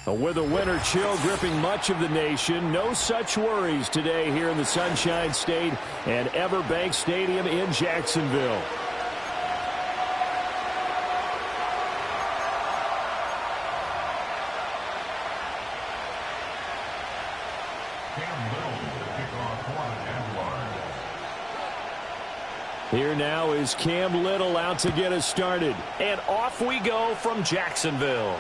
With the winter chill gripping much of the nation, no such worries today here in the Sunshine State and Everbank Stadium in Jacksonville. Here now is Cam Little out to get us started. And off we go from Jacksonville.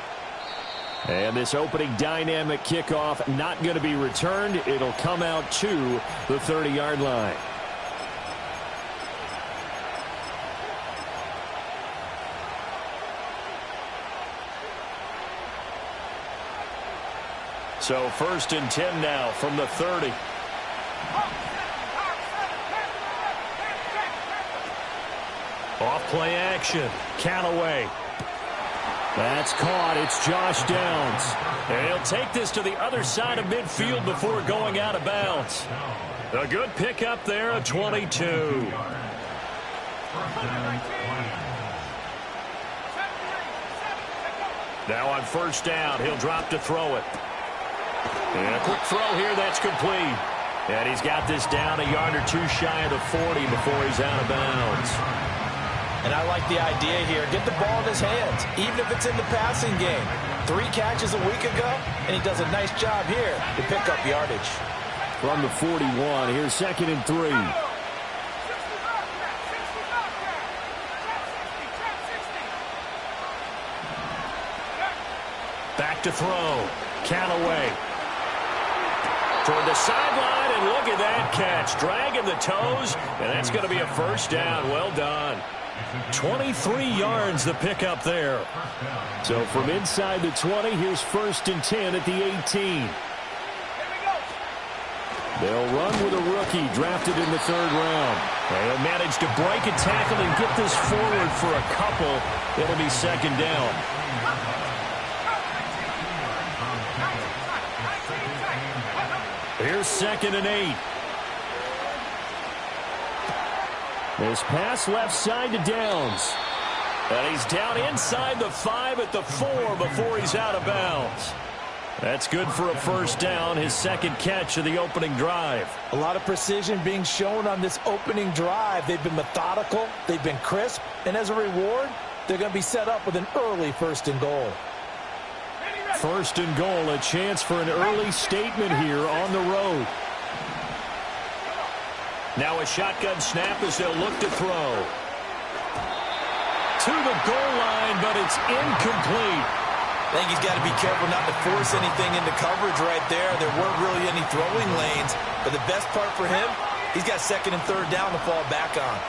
And this opening dynamic kickoff not going to be returned. It'll come out to the 30-yard line. So 1st and 10 now from the 30. Off play action. Callaway. That's caught. It's Josh Downs. And he'll take this to the other side of midfield before going out of bounds. A good pickup there, a 22. Now on 1st down, he'll drop to throw it. And a quick throw here, that's complete. And he's got this down a yard or two shy of the 40 before he's out of bounds. And I like the idea here. Get the ball in his hands, even if it's in the passing game. 3 catches a week ago, and he does a nice job here to pick up yardage. From the 41, here's 2nd and 3. Back to throw. Callaway. Toward the sideline, and look at that catch. Dragging the toes, and that's going to be a 1st down. Well done. 23 yards the pickup there. So from inside the 20, here's 1st and 10 at the 18. They'll run with a rookie drafted in the 3rd round. They'll manage to break a tackle and get this forward for a couple. It'll be 2nd down. Here's 2nd and 8. This pass left side to Downs. And he's down inside the 5 at the 4 before he's out of bounds. That's good for a 1st down, his 2nd catch of the opening drive. A lot of precision being shown on this opening drive. They've been methodical, they've been crisp, and as a reward, they're going to be set up with an early 1st and goal. 1st and goal, a chance for an early statement here on the road. Now a shotgun snap as they'll look to throw. To the goal line, but it's incomplete. I think he's got to be careful not to force anything into coverage right there. There weren't really any throwing lanes. But the best part for him, he's got 2nd and 3rd down to fall back on.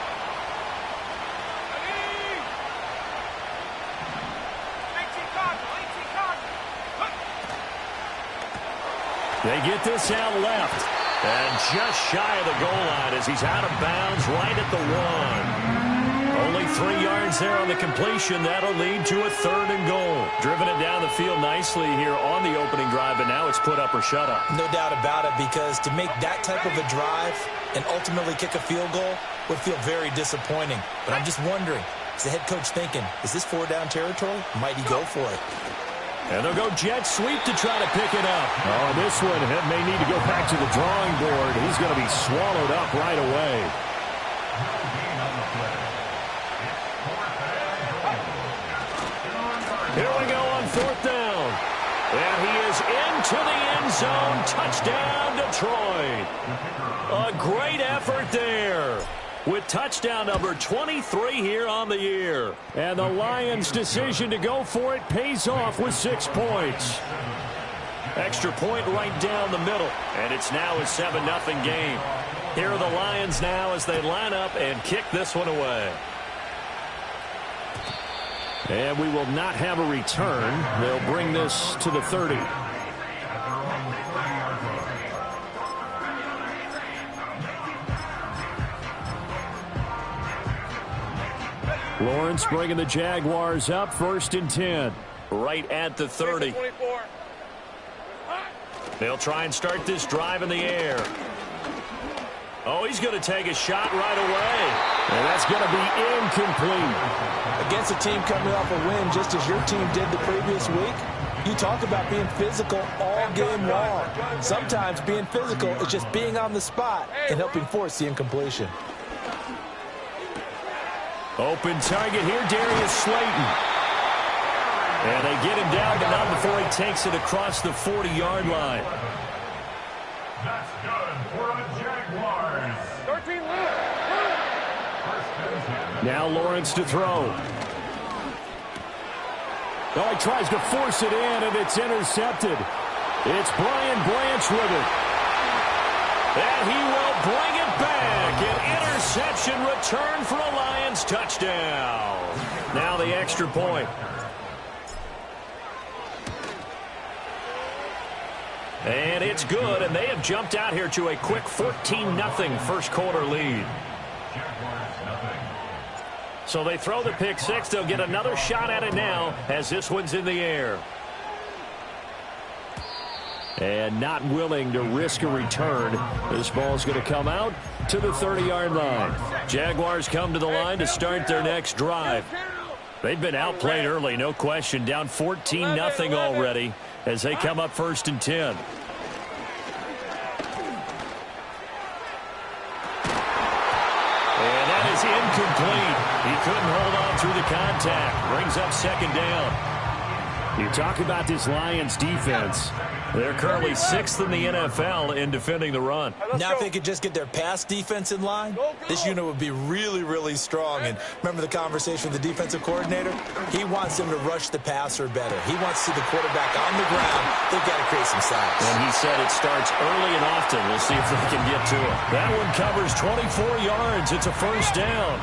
They get this out left. And just shy of the goal line as he's out of bounds right at the 1. Only 3 yards there on the completion. That'll lead to a 3rd and goal. Driven it down the field nicely here on the opening drive, but now it's put up or shut up. No doubt about it, because to make that type of a drive and ultimately kick a field goal would feel very disappointing. But I'm just wondering, is the head coach thinking, is this 4-down territory? Might he go for it? And they'll go jet sweep to try to pick it up. Oh, this one may need to go back to the drawing board. He's going to be swallowed up right away. Here we go on 4th down. And he is into the end zone. Touchdown, Detroit. A great effort there, with touchdown number 23 here on the year. And the Lions' decision to go for it pays off with 6 points. Extra point right down the middle. And it's now a 7-0 game. Here are the Lions now as they line up and kick this one away. And we will not have a return. They'll bring this to the 30. Lawrence bringing the Jaguars up, 1st and 10. Right at the 30. They'll try and start this drive in the air. Oh, he's going to take a shot right away. And that's going to be incomplete. Against a team coming off a win just as your team did the previous week, You talk about being physical all game long. Sometimes being physical is just being on the spot and helping force the incompletion. Open target here, Darius Slayton. And they get him down, but not before he takes it across the 40-yard line. That's good for the Jaguars. 13 left. Now Lawrence to throw. Oh, he tries to force it in, and it's intercepted. It's Brian Branch with it. And he will bring it back. An interception return for a Lions touchdown. Now the extra point. And it's good, and they have jumped out here to a quick 14-0 first quarter lead. So they throw the pick six. They'll get another shot at it now as this one's in the air. And not willing to risk a return. This ball's going to come out to the 30-yard line. Jaguars come to the line to start their next drive. They've been outplayed early, no question. Down 14-0 already as they come up 1st and 10. And that is incomplete. He couldn't hold on through the contact. Brings up 2nd down. You talk about this Lions defense. They're currently 6th in the NFL in defending the run. Now if they could just get their pass defense in line, this unit would be really, really strong. And remember the conversation with the defensive coordinator? He wants them to rush the passer better. He wants to see the quarterback on the ground. They've got to create some sacks. And he said it starts early and often. We'll see if they can get to it. That one covers 24 yards. It's a 1st down.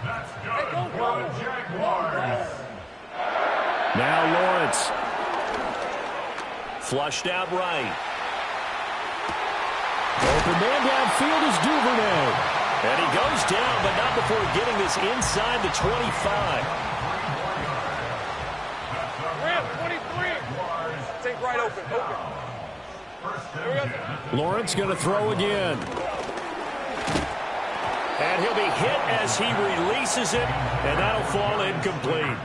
That's good for the Jaguars. Now Lawrence. Flushed out right. Open man downfield is Duvernay. And he goes down, but not before getting this inside the 25. Ramp, 23. Take right open. Lawrence going to throw again. And he'll be hit as he releases it, and that'll fall incomplete.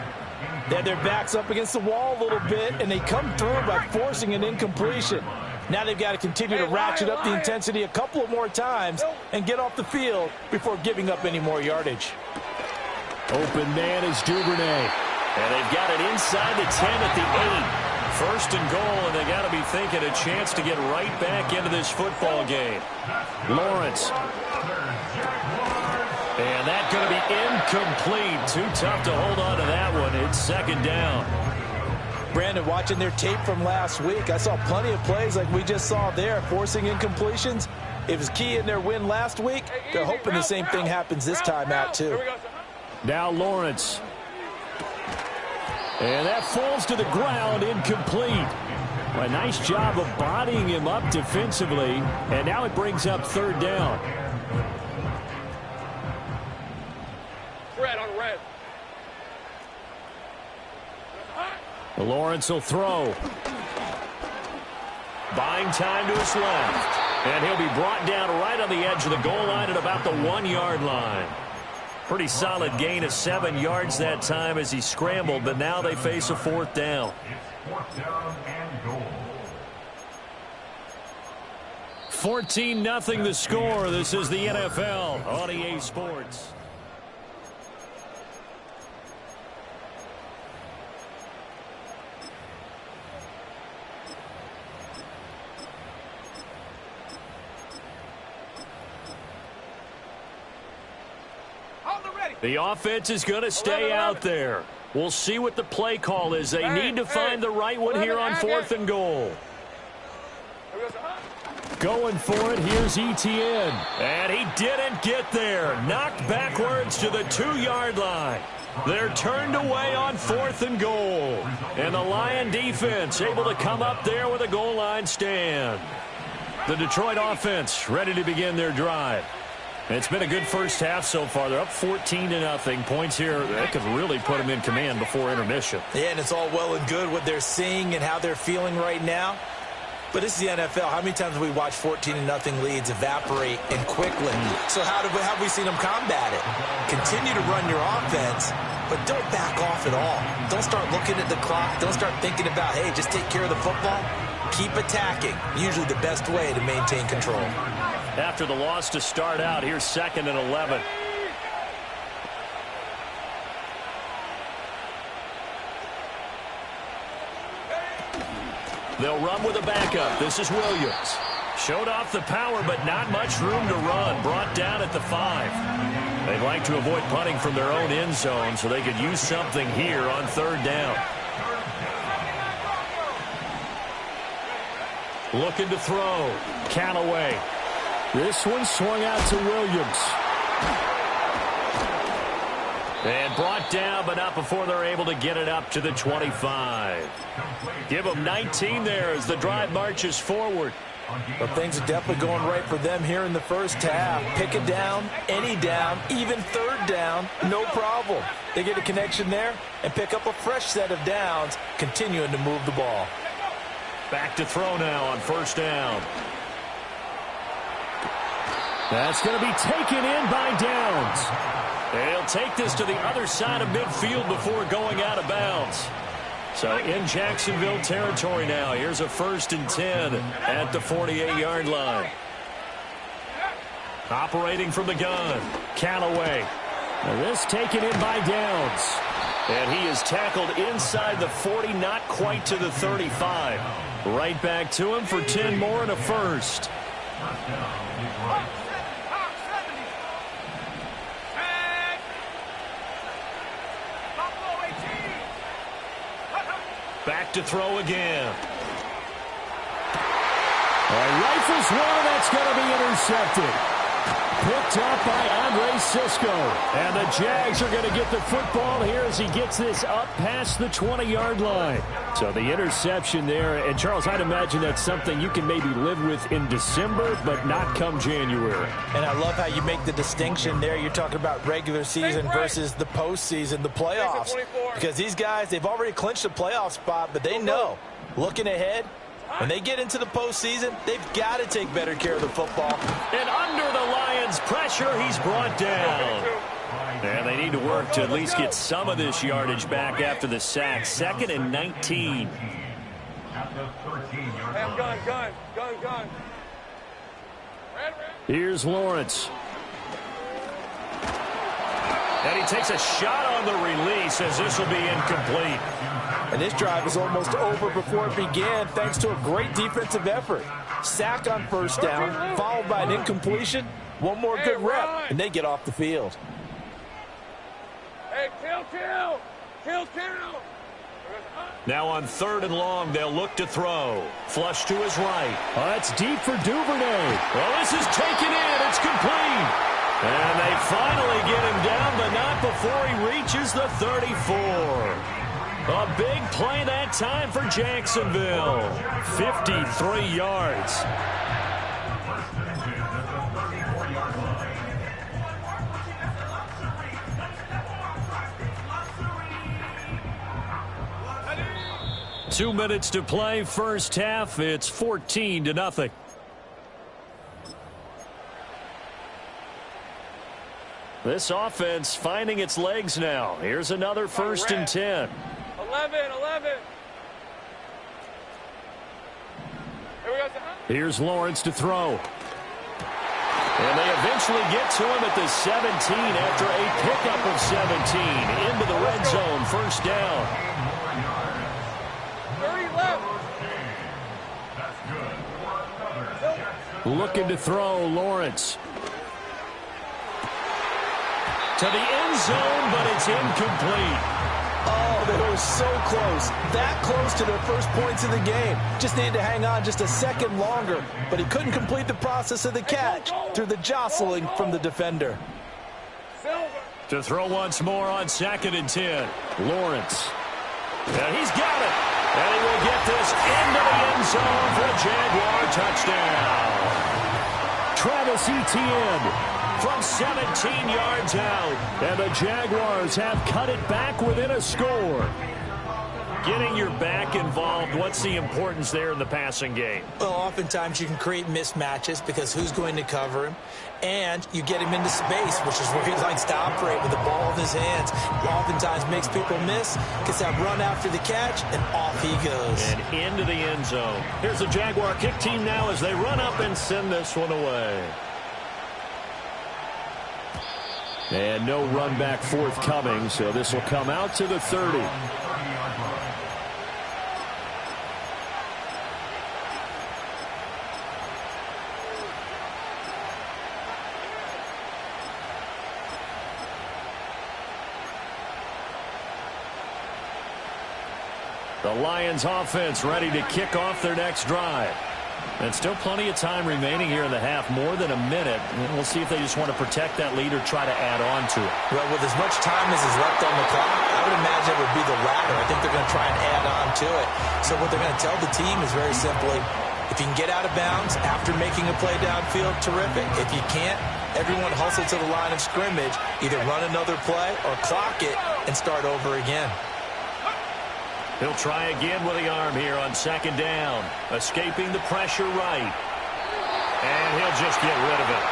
They had their backs up against the wall a little bit, and they come through by forcing an incompletion. Now they've got to continue to ratchet up the intensity a couple of more times and get off the field before giving up any more yardage. Open man is Duvernay. And they've got it inside the 10 at the 8. 1st and goal, and they got to be thinking a chance to get right back into this football game. Lawrence. And that's going to be incomplete. Too tough to hold on to that one. It's 2nd down. Brandon, watching their tape from last week, I saw plenty of plays like we just saw there, forcing incompletions. It was key in their win last week. They're hoping the same thing happens this time out, too. Now Lawrence. And that falls to the ground, incomplete. A nice job of bodying him up defensively. And now it brings up 3rd down. Red on red. Lawrence will throw. Buying time to his left. And he'll be brought down right on the edge of the goal line at about the 1-yard line. Pretty solid gain of 7 yards that time as he scrambled, but now they face a 4th down. It's 4th down and goal. 14-0 the score. This is the NFL on EA Sports. The offense is going to stay out there. We'll see what the play call is. They need to find the right one here on 4th and goal. Going for it, here's Etienne. And he didn't get there. Knocked backwards to the 2-yard line. They're turned away on 4th and goal. And the Lion defense able to come up there with a goal line stand. The Detroit offense ready to begin their drive. It's been a good first half so far. They're up 14-0. Points here that could really put them in command before intermission. Yeah, and it's all well and good what they're seeing and how they're feeling right now. But this is the NFL. How many times have we watched 14-0 leads evaporate and quickly? So how have we seen them combat it? Continue to run your offense, but don't back off at all. Don't start looking at the clock. Don't start thinking about, hey, just take care of the football. Keep attacking. Usually the best way to maintain control. After the loss to start out, here's 2nd and 11. They'll run with a backup. This is Williams. Showed off the power, but not much room to run. Brought down at the 5. They'd like to avoid punting from their own end zone so they could use something here on 3rd down. Looking to throw. Callaway. This one swung out to Williams. And brought down, but not before they're able to get it up to the 25. Give them 19 there as the drive marches forward. Well, things are definitely going right for them here in the first half. Pick a down, any down, even 3rd down, no problem. They get a connection there and pick up a fresh set of downs, continuing to move the ball. Back to throw now on 1st down. That's going to be taken in by Downs. They'll take this to the other side of midfield before going out of bounds. So in Jacksonville territory now. Here's a 1st and 10 at the 48-yard line. Operating from the gun, Callaway. This taken in by Downs. And he is tackled inside the 40, not quite to the 35. Right back to him for 10 more and a first. Back to throw again. Rifles one, that's going to be intercepted. Picked up by Andre Cisco. And the Jags are going to get the football here as he gets this up past the 20-yard line. So the interception there. And, Charles, I'd imagine that's something you can maybe live with in December, but not come January. And I love how you make the distinction there. You're talking about regular season versus the postseason, the playoffs. Because these guys, they've already clinched a playoff spot, but they know, looking ahead, when they get into the postseason, they've got to take better care of the football. And under the Lions' pressure, he's brought down. And they need to work to at least get some of this yardage back after the sack. 2nd and 19. Gun. Here's Lawrence. And he takes a shot on the release as this will be incomplete. And this drive is almost over before it began thanks to a great defensive effort. Sack on 1st down, followed by an incompletion. One more good rep, and they get off the field. Hey, kill. Now on 3rd and long, they'll look to throw. Flush to his right. Oh, that's deep for Duvernay. Well, this is taken in. It's complete. And they finally get him down, but not before he reaches the 34. A big play that time for Jacksonville. 53 yards. Two minutes to play, first half. It's 14-0. This offense finding its legs now. Here's another 1st and 10. 11. Here's Lawrence to throw. And they eventually get to him at the 17 after a pickup of 17. Into the red zone, 1st down. 30 left. Looking to throw, Lawrence. To the end zone, but it's incomplete. Oh, they were so close. That close to their first points in the game. Just needed to hang on just a second longer. But he couldn't complete the process of the catch through the jostling from the defender. To throw once more on 2nd and 10. Lawrence. And he's got it. And he will get this into the end zone for a Jaguar touchdown. Travis Etienne from 17 yards out. And the Jaguars have cut it back within a score. Getting your back involved, what's the importance there in the passing game? Well, oftentimes you can create mismatches because who's going to cover him? And you get him into space, which is where he likes to operate with the ball in his hands. Oftentimes makes people miss, gets that run after the catch, and off he goes. And into the end zone. Here's the Jaguar kick team now as they run up and send this one away. And no run back forthcoming, so this will come out to the 30. The Lions offense ready to kick off their next drive. And still plenty of time remaining here in the half, more than a minute. And we'll see if they just want to protect that lead or try to add on to it. Well, with as much time as is left on the clock, I would imagine it would be the latter. I think they're going to try and add on to it. So what they're going to tell the team is very simply, if you can get out of bounds after making a play downfield, terrific. If you can't, everyone hustle to the line of scrimmage, either run another play or clock it and start over again. He'll try again with the arm here on second down. Escaping the pressure right. And he'll just get rid of it.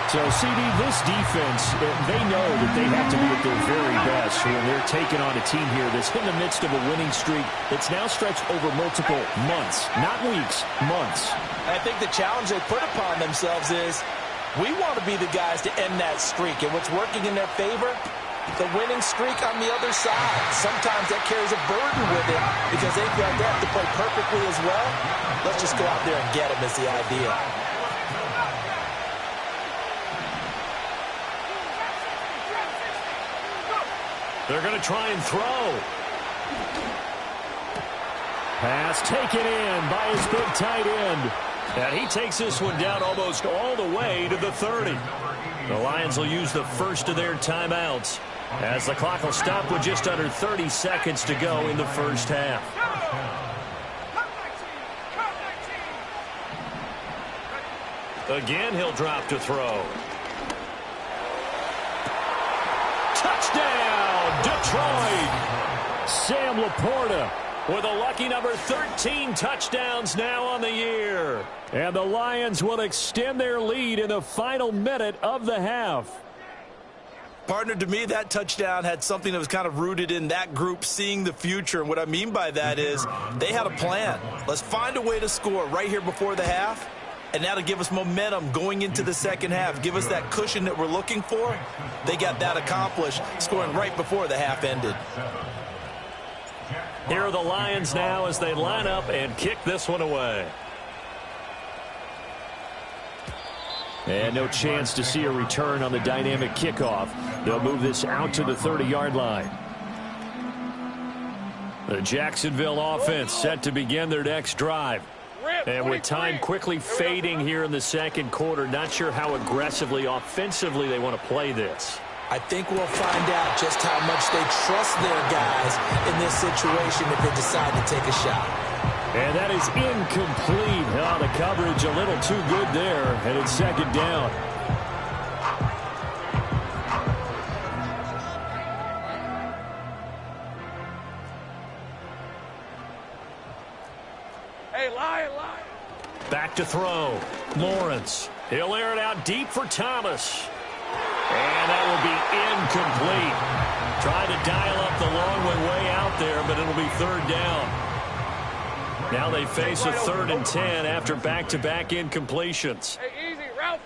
So, CD, this defense, they know that they have to be at their very best when they're taking on a team here that's in the midst of a winning streak that's now stretched over multiple months, not weeks, months. I think the challenge they put upon themselves is we want to be the guys to end that streak. And what's working in their favor? The winning streak on the other side. Sometimes that carries a burden with it because they feel like they have to play perfectly as well. Let's just go out there and get them is the idea. They're going to try and throw. Pass taken in by his big tight end. And he takes this one down almost all the way to the 30. The Lions will use the first of their timeouts as the clock will stop with just under 30 seconds to go in the first half. Again, he'll drop to throw. Touchdown, Detroit! Sam Laporta with a lucky number 13 touchdowns now on the year. And the Lions will extend their lead in the final minute of the half. Partner, to me, that touchdown had something that was kind of rooted in that group seeing the future. And what I mean by that is they had a plan. Let's find a way to score right here before the half. And that'll give us momentum going into the second half. Give us that cushion that we're looking for. They got that accomplished, scoring right before the half ended. Here are the Lions now as they line up and kick this one away. And no chance to see a return on the dynamic kickoff. They'll move this out to the 30-yard line. The Jacksonville offense set to begin their next drive. And with time quickly fading here in the second quarter, not sure how aggressively, offensively they want to play this. I think we'll find out just how much they trust their guys in this situation if they decide to take a shot. And that is incomplete. Oh, the coverage a little too good there, and it's second down. Hey, Lion. Back to throw. Lawrence. He'll air it out deep for Thomas. And that will be incomplete. Try to dial up the long way out there, but it'll be third down. Now they face a 3rd and 10 after back-to-back incompletions. Hey, easy. Ralph.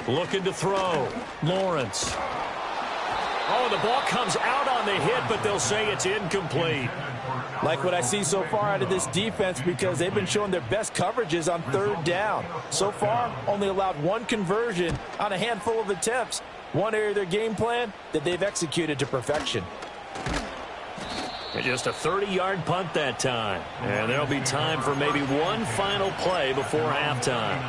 Looking to throw. Lawrence. Oh, the ball comes out on the hit, but they'll say it's incomplete. Like what I see so far out of this defense because they've been showing their best coverages on 3rd down. So far, only allowed one conversion on a handful of attempts. One area of their game plan that they've executed to perfection. And just a 30-yard punt that time. And there'll be time for maybe one final play before halftime.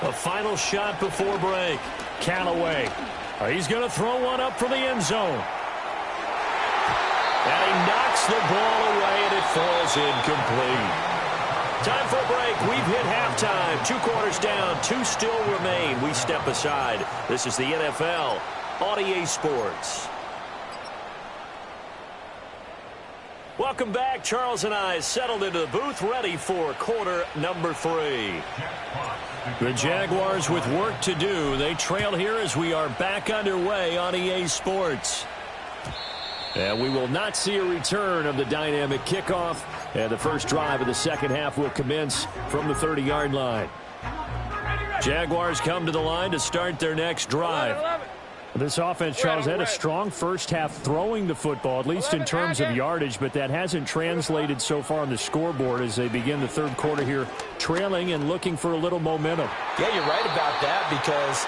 A final shot before break. Callaway. He's going to throw one up for the end zone. And he knocks the ball away, and it falls incomplete. Time for a break. We've hit halftime. 2 quarters down. 2 still remain. We step aside. This is the NFL on EA Sports. Welcome back. Charles and I settled into the booth, ready for quarter number 3. The Jaguars with work to do. They trail here as we are back underway on EA Sports. And we will not see a return of the dynamic kickoff. And the first drive of the second half will commence from the 30-yard line. Jaguars come to the line to start their next drive. This offense, Charles, had a strong first half throwing the football, at least in terms of yardage, but that hasn't translated so far on the scoreboard as they begin the third quarter here, trailing and looking for a little momentum. Yeah, you're right about that because,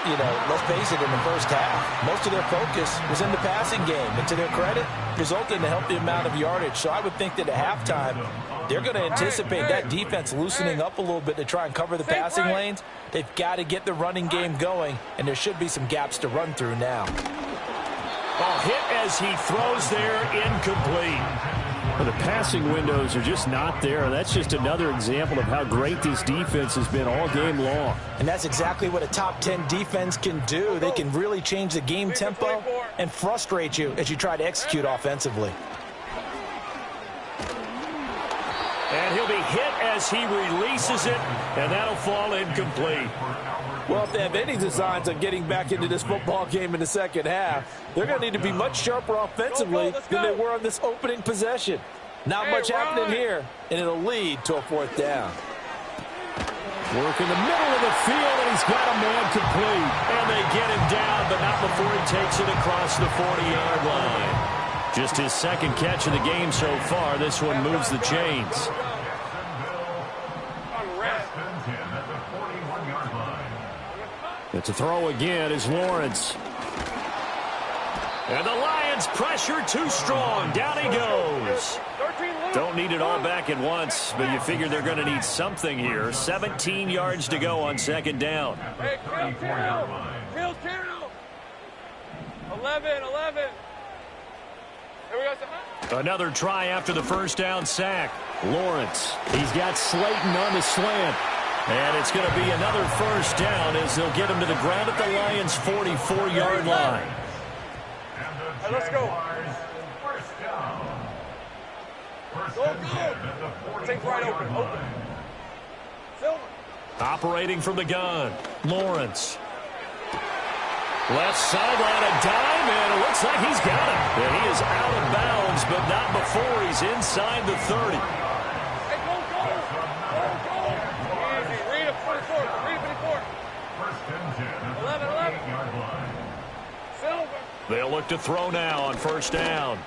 let's face it, in the first half, most of their focus was in the passing game. And to their credit, resulted in a healthy amount of yardage. So I would think that at halftime, they're going to anticipate that defense loosening up a little bit to try and cover the passing lanes. They've got to get the running game going, and there should be some gaps to run through now. Ball hit as he throws there, incomplete. Well, the passing windows are just not there. That's just another example of how great this defense has been all game long. And that's exactly what a top 10 defense can do. They can really change the game tempo and frustrate you as you try to execute offensively. And he'll be hit as he releases it, and that'll fall incomplete. Well, if they have any designs on getting back into this football game in the second half, they're going to need to be much sharper offensively than they were on this opening possession. Not much happening here, and it'll lead to a 4th down. Work in the middle of the field, and he's got a man complete. And they get him down, but not before he takes it across the 40-yard line. Just his second catch of the game so far. This one moves the chains. It's a throw again is Lawrence. And the Lions pressure too strong. Down he goes. Don't need it all back at once, but you figure they're going to need something here. 17 yards to go on second down. Hey, Kill. 11. Here we go. Another try after the first down sack. Lawrence. He's got Slayton on the slant. And it's going to be another first down as they'll get him to the ground at the Lions' 44-yard line. Hey, let's go. Go. Take right open. Silver. Operating from the gun. Lawrence. Left sideline, a dime, and it looks like he's got it. And he is out of bounds, but not before he's inside the 30. Hey, go. Easy. Read it 44. 11. Silver. They'll look to throw now on first down.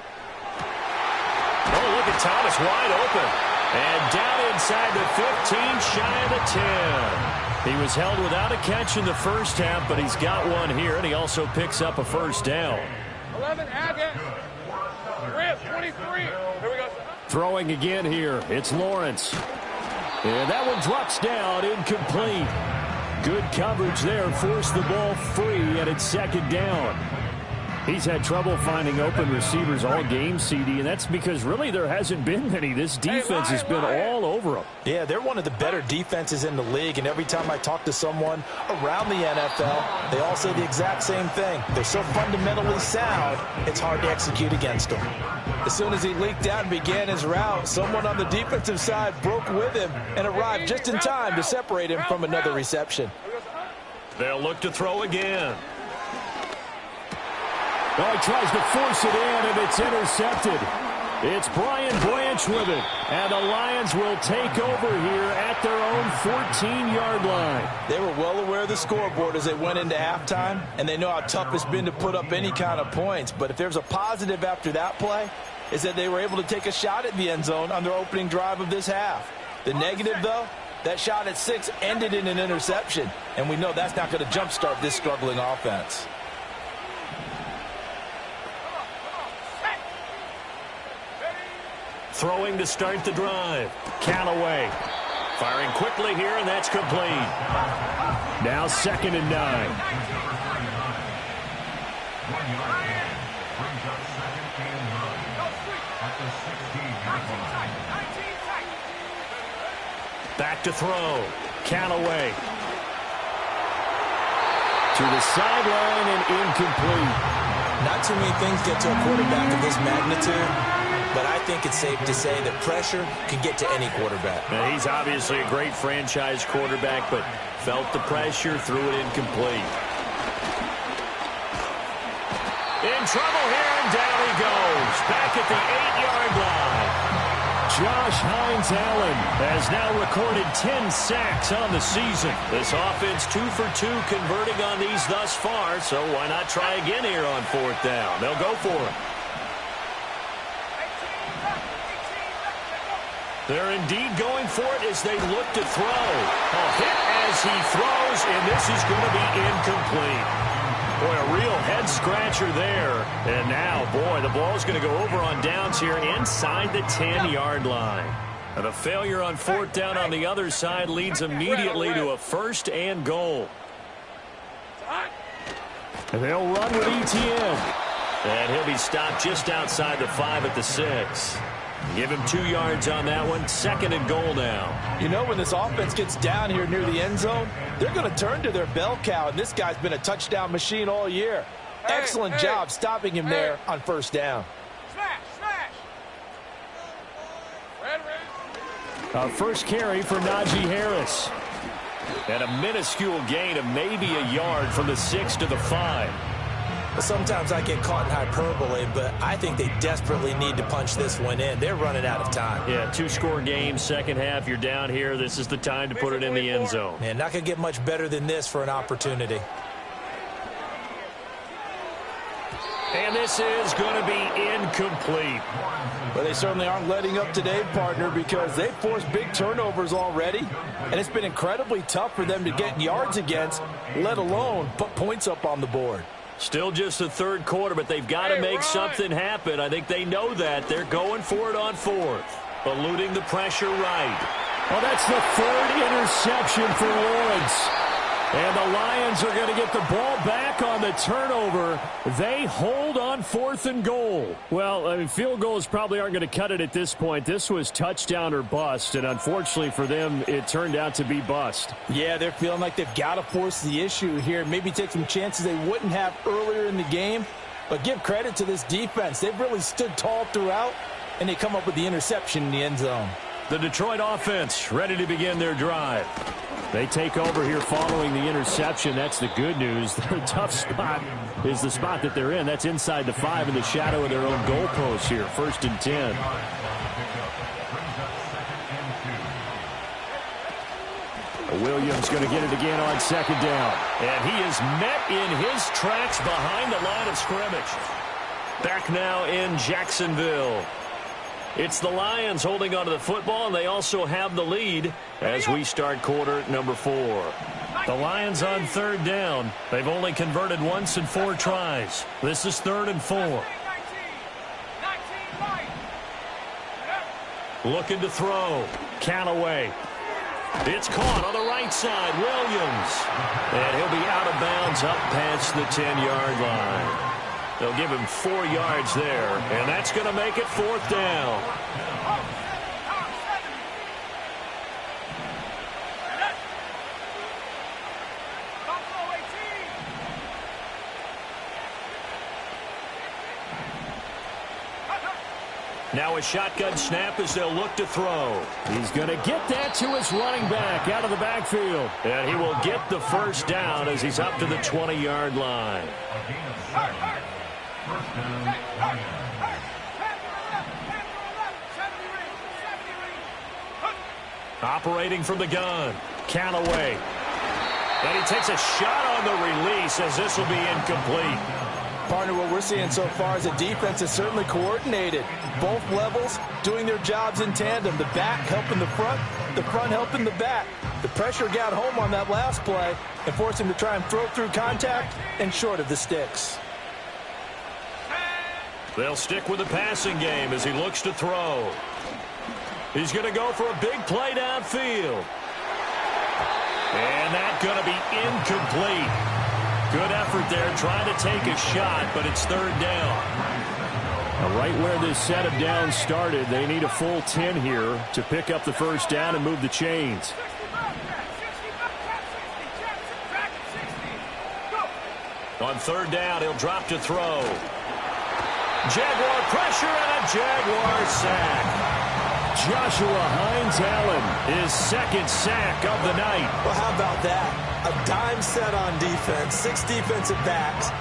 Oh, look at Thomas wide open. And down inside the 15, shy of the 10. He was held without a catch in the first half, but he's got one here, and he also picks up a first down. 11, Agate. Rip, 23. Here we go. Throwing again here. It's Lawrence. And that one drops down, incomplete. Good coverage there. Forced the ball free, and it's second down. He's had trouble finding open receivers all game, CD, and that's because really there hasn't been many. This defense has been all over them. Yeah, they're one of the better defenses in the league, and every time I talk to someone around the NFL, they all say the exact same thing. They're so fundamentally sound, it's hard to execute against them. As soon as he leaked out and began his route, someone on the defensive side broke with him and arrived just in time to separate him from another reception. They'll look to throw again. Well, he tries to force it in, and it's intercepted. It's Brian Branch with it, and the Lions will take over here at their own 14-yard line. They were well aware of the scoreboard as they went into halftime, and they know how tough it's been to put up any kind of points. But if there's a positive after that play, is that they were able to take a shot at the end zone on their opening drive of this half. The negative, though, that shot at 6 ended in an interception, and we know that's not going to jumpstart this struggling offense. Throwing to start the drive. Callaway firing quickly here, and that's complete. Now 2nd and 9. Back to throw. Callaway. To the sideline and incomplete. Not too many things get to a quarterback of this magnitude, but I think it's safe to say that pressure can get to any quarterback. Now, he's obviously a great franchise quarterback, but felt the pressure, threw it incomplete. In trouble here, and down he goes. Back at the 8-yard line. Josh Hines-Allen has now recorded 10 sacks on the season. This offense 2 for 2 converting on these thus far, so why not try again here on 4th down? They'll go for it. They're indeed going for it as they look to throw. A hit as he throws, and this is going to be incomplete. Boy, a real head-scratcher there. And now, boy, the ball's going to go over on downs here inside the 10-yard line. And a failure on 4th down on the other side leads immediately to a 1st and goal. And they'll run with ETN. And he'll be stopped just outside the 5 at the 6. Give him 2 yards on that one. 2nd and goal now. You know, when this offense gets down here near the end zone, they're going to turn to their bell cow, and this guy's been a touchdown machine all year. Excellent job stopping him there on 1st down. A first carry for Najee Harris. And a minuscule gain of maybe a yard from the 6 to the 5. Sometimes I get caught in hyperbole, but I think they desperately need to punch this one in. They're running out of time. Yeah, 2-score game, second half. You're down here. This is the time to put it in the end zone. Man, not going to get much better than this for an opportunity. And this is going to be incomplete. But they certainly aren't letting up today, partner, because they've forced big turnovers already, and it's been incredibly tough for them to get yards against, let alone put points up on the board. Still just the 3rd quarter, but they've got to make something happen. I think they know that. They're going for it on 4th. Eluding the pressure right. Well, that's the 3rd interception for Lawrence. And the Lions are going to get the ball back on the turnover. They hold on 4th and goal. Well, I mean, field goals probably aren't going to cut it at this point. This was touchdown or bust, and unfortunately for them, it turned out to be bust. Yeah, they're feeling like they've got to force the issue here. Maybe take some chances they wouldn't have earlier in the game. But give credit to this defense. They've really stood tall throughout, and they come up with the interception in the end zone. The Detroit offense ready to begin their drive. They take over here following the interception. That's the good news. Their tough spot is the spot that they're in. That's inside the 5 in the shadow of their own goalpost here. 1st and 10. Williams going to get it again on 2nd down. And he is met in his tracks behind the line of scrimmage. Back now in Jacksonville. It's the Lions holding onto the football, and they also have the lead as we start quarter number 4. The Lions on 3rd down. They've only converted once in 4 tries. This is 3rd and 4. Looking to throw. Callaway. It's caught on the right side. Williams. And he'll be out of bounds up past the 10-yard line. They'll give him 4 yards there, and that's going to make it 4th down. Now a shotgun snap as they'll look to throw. He's going to get that to his running back out of the backfield. And he will get the 1st down as he's up to the 20-yard line. Operating from the gun, Callaway. And he takes a shot on the release as this will be incomplete. Partner, what we're seeing so far is the defense is certainly coordinated. Both levels doing their jobs in tandem. The back helping the front helping the back. The pressure got home on that last play and forced him to try and throw through contact and short of the sticks. They'll stick with the passing game as he looks to throw. He's going to go for a big play downfield. And that's going to be incomplete. Good effort there trying to take a shot, but it's 3rd down. Right where this set of downs started, they need a full 10 here to pick up the first down and move the chains. On third down, he'll drop to throw. Jaguar pressure and a Jaguar sack. Joshua Hines-Allen, his second sack of the night. Well, how about that? A dime set on defense, 6 defensive backs.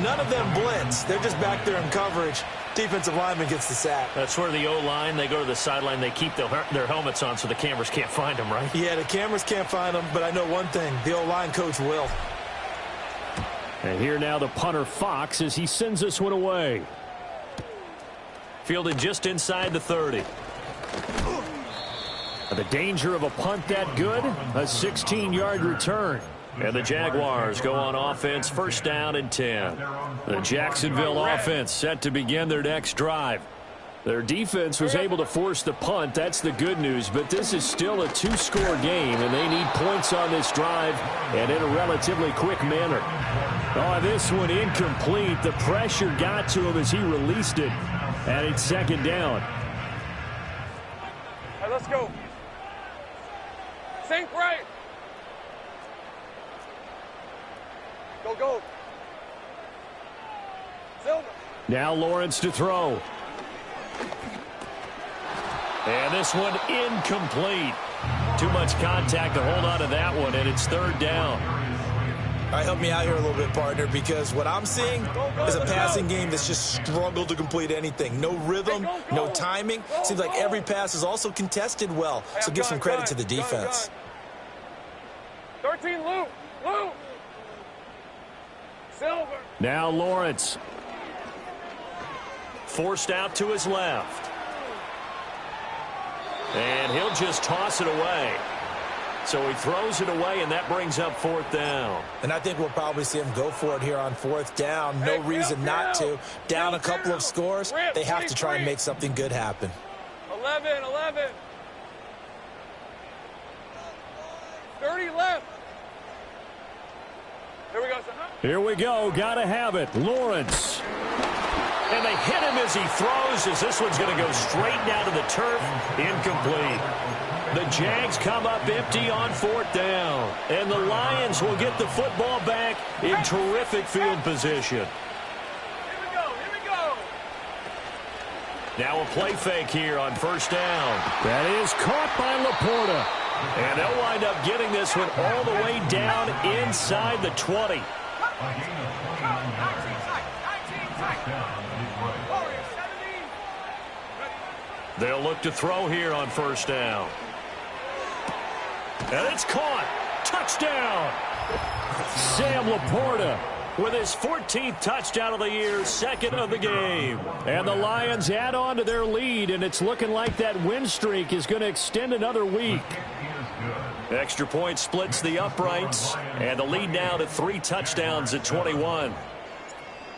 None of them blitz. They're just back there in coverage. Defensive lineman gets the sack. That's where the O-line, they go to the sideline, they keep their helmets on so the cameras can't find them, right? Yeah, the cameras can't find them, but I know one thing. The O-line coach will. And here now the punter Fox as he sends this one away. Fielded just inside the 30. The danger of a punt that good, a 16-yard return. And the Jaguars go on offense, first down and 10. The Jacksonville offense set to begin their next drive. Their defense was able to force the punt. That's the good news, but this is still a 2-score game, and they need points on this drive and in a relatively quick manner. Oh, this one incomplete. The pressure got to him as he released it, and it's second down. All right, let's go. Sink right. Go, go. Silver. Now Lawrence to throw. And this one incomplete. Too much contact to hold on to that one, and it's third down. All right, help me out here a little bit, partner, because what I'm seeing is a passing game that's just struggled to complete anything. No rhythm, no timing. Seems like every pass is also contested well, so give some credit to the defense. 13, Lou. Lou. Silver. Now Lawrence. Forced out to his left. And he'll just toss it away. So he throws it away, and that brings up fourth down. And I think we'll probably see him go for it here on fourth down. No reason not to. Down a couple of scores, they have to try and make something good happen. 11. 30 left. Here we go, son. Here we go. Got to have it. Lawrence. And they hit him as he throws, as this one's going to go straight down to the turf. Incomplete. The Jags come up empty on fourth down. And the Lions will get the football back in terrific field position. Here we go. Now a play fake here on first down. That is caught by Laporta. And they'll wind up getting this one all the way down inside the 20. They'll look to throw here on first down. And it's caught. Touchdown. Sam Laporta With his 14th touchdown of the year, second of the game. And the Lions add on to their lead, and it's looking like that win streak is going to extend another week. Extra point splits the uprights, and the lead now to 3 touchdowns at 21.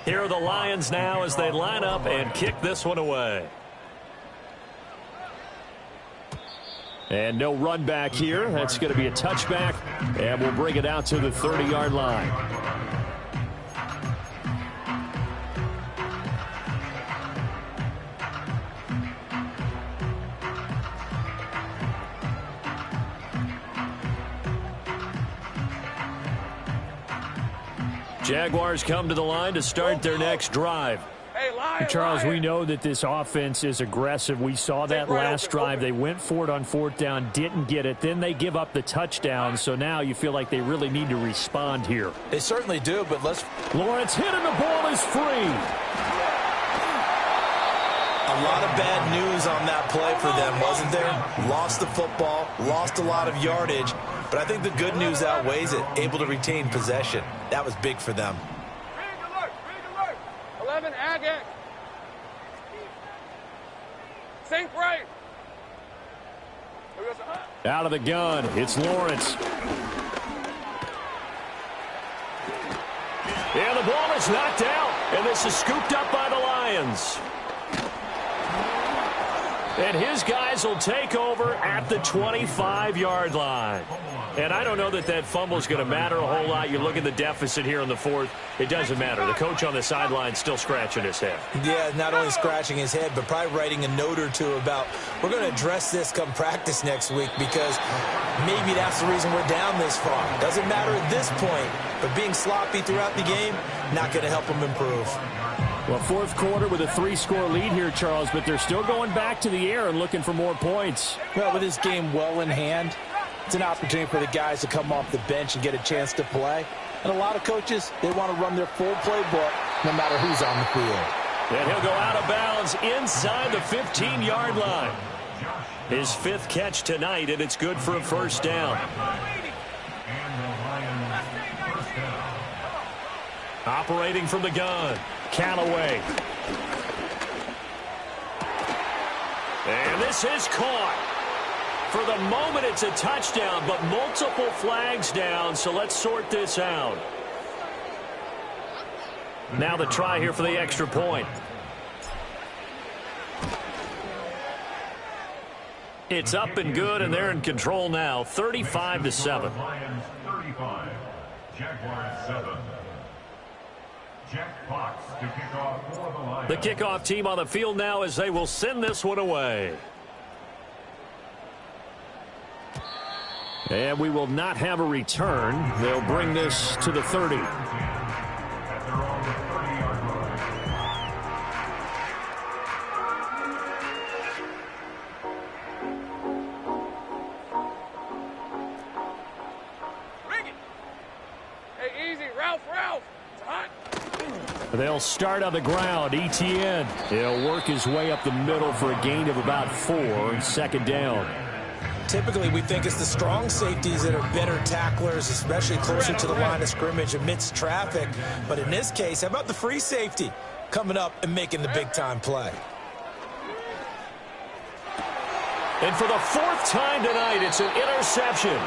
Here are the Lions now as they line up and kick this one away. And no run back here. That's going to be a touchback, and we'll bring it out to the 30-yard line. Jaguars come to the line to start their next drive. Hey, Charles, we know that this offense is aggressive. We saw that last drive. They went for it on fourth down, didn't get it. Then they give up the touchdown. So now you feel like they really need to respond here. They certainly do, but let's... Lawrence hit and the ball is free. A lot of bad news on that play for them, wasn't there? Lost the football, lost a lot of yardage, but I think the good news outweighs it. Able to retain possession. That was big for them. 11, Agate. Sink right. Out of the gun, it's Lawrence. And the ball is knocked out, and this is scooped up by the Lions. And his guys will take over at the 25-yard line. And I don't know that that fumble is going to matter a whole lot. You look at the deficit here in the fourth. It doesn't matter. The coach on the sideline still scratching his head. Yeah, not only scratching his head, but probably writing a note or two about, we're going to address this come practice next week because maybe that's the reason we're down this far. Doesn't matter at this point, but being sloppy throughout the game, not going to help them improve. Well, fourth quarter with a 3-score lead here, Charles, but they're still going back to the air and looking for more points. Well, with this game well in hand, it's an opportunity for the guys to come off the bench and get a chance to play. And a lot of coaches, they want to run their full playbook no matter who's on the field. And he'll go out of bounds inside the 15-yard line. His 5th catch tonight, and it's good for a first down. Operating from the gun, Callaway. And this is caught. For the moment, it's a touchdown, but multiple flags down, so let's sort this out. Now the try here for the extra point. It's up and good, and they're in control now, 35-7. Lions 35, Jaguars 7. Jack Fox to kick off for the Lions. The kickoff team on the field now as they will send this one away. And we will not have a return. They'll bring this to the 30. At their own 30-yard line. Bring it. Hey, easy. Ralph. It's hot. They'll start on the ground. Etienne. He'll work his way up the middle for a gain of about 4, second down. Typically, we think it's the strong safeties that are better tacklers, especially closer to the line of scrimmage amidst traffic. But in this case, how about the free safety coming up and making the big-time play? And for the 4th time tonight, it's an interception.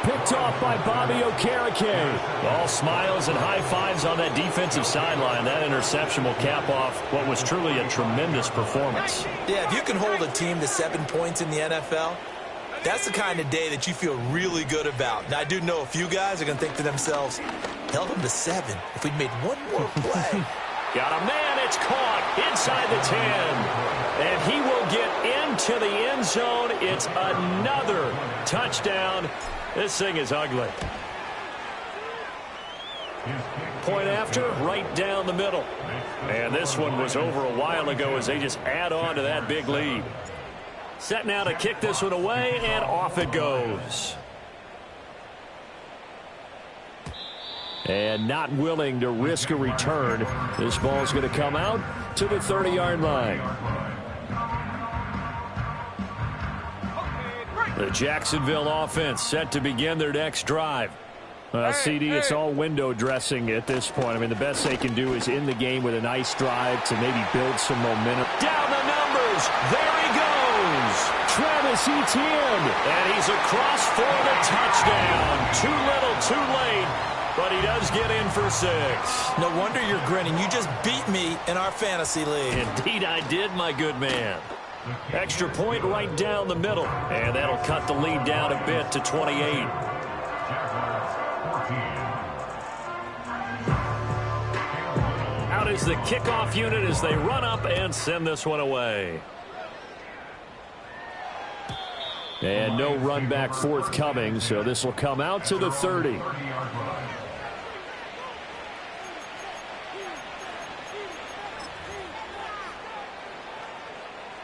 Picked off by Bobby Okereke. All smiles and high fives on that defensive sideline. That interception will cap off what was truly a tremendous performance. Yeah, if you can hold a team to 7 points in the NFL, that's the kind of day that you feel really good about. Now, I do know a few guys are going to think to themselves, held them to 7 if we'd made one more play. Got a man, it's caught inside the 10. And he will get into the end zone. It's another touchdown. This thing is ugly. Point after, right down the middle. And this one was over a while ago as they just add on to that big lead. Set now to kick this one away, and off it goes. And not willing to risk a return. This ball's going to come out to the 30-yard line. The Jacksonville offense set to begin their next drive. CD, it's all window dressing at this point. I mean, the best they can do is in the game with a nice drive to maybe build some momentum. Down the numbers. There he goes. Travis Etienne. And he's across for the touchdown. Too little, too late. But he does get in for 6. No wonder you're grinning. You just beat me in our fantasy league. Indeed I did, my good man. Extra point right down the middle. And that'll cut the lead down a bit to 28. Out is the kickoff unit as they run up and send this one away. And no run back forthcoming, so this will come out to the 30.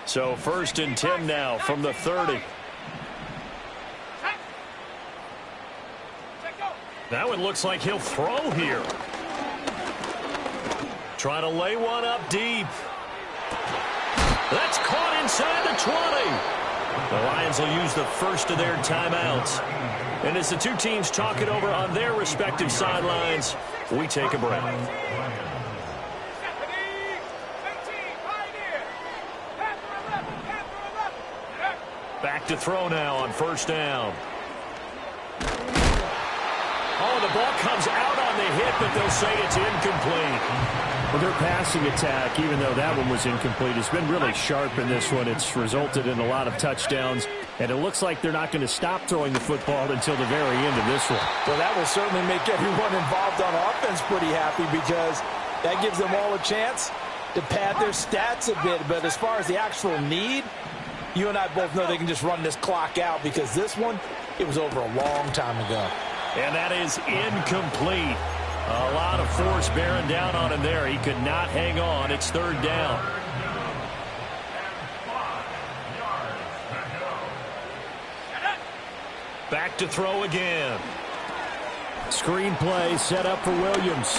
So 1st and 10 now from the 30. That one looks like he'll throw here. Trying to lay one up deep. That's caught inside the 20. The Lions will use the first of their timeouts. And as the two teams talk it over on their respective sidelines, we take a break. Back to throw now on 1st down. Oh, the ball comes out on the hit, but they'll say it's incomplete. Well, their passing attack, even though that one was incomplete, has been really sharp in this one. It's resulted in a lot of touchdowns And it looks like they're not going to stop throwing the football until the very end of this one. Well, that will certainly make everyone involved on offense pretty happy because that gives them all a chance to pad their stats a bit. But as far as the actual need, you and I both know they can just run this clock out because this one, it was over a long time ago. And that is incomplete. A lot of force bearing down on him there. He could not hang on. It's third down. Back to throw again. Screen play set up for Williams.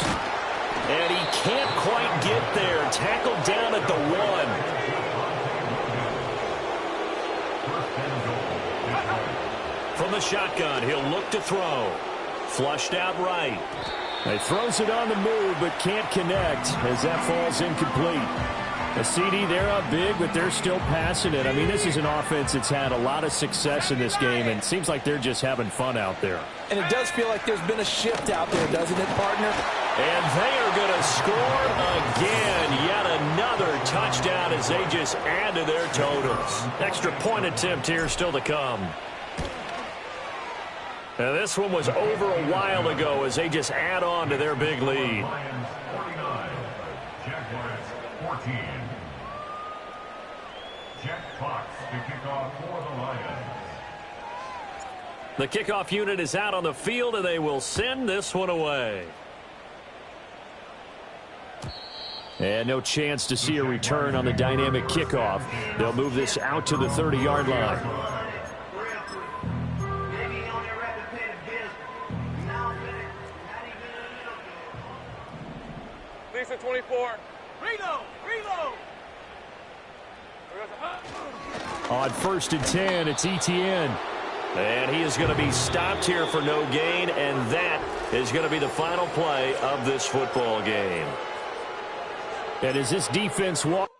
And he can't quite get there. Tackled down at the 1. From the shotgun, he'll look to throw. Flushed out right. He throws it on the move, but can't connect as that falls incomplete. A CD, they're up big, but they're still passing it. I mean, this is an offense that's had a lot of success in this game, and it seems like they're just having fun out there. And it does feel like there's been a shift out there, doesn't it, partner? And they are going to score again. Yet another touchdown as they just add to their totals. Extra point attempt here still to come. And this one was over a while ago as they just add on to their big lead. Lions 49, Jaguars 14. Jack Fox to kick off for the Lions. The kickoff unit is out on the field, and they will send this one away. And no chance to see a return on the dynamic kickoff. They'll move this out to the 30-yard line. Lisa 24. Reload! On 1st and 10, it's Etienne. And he is going to be stopped here for no gain, and that is going to be the final play of this football game. And as this defense walks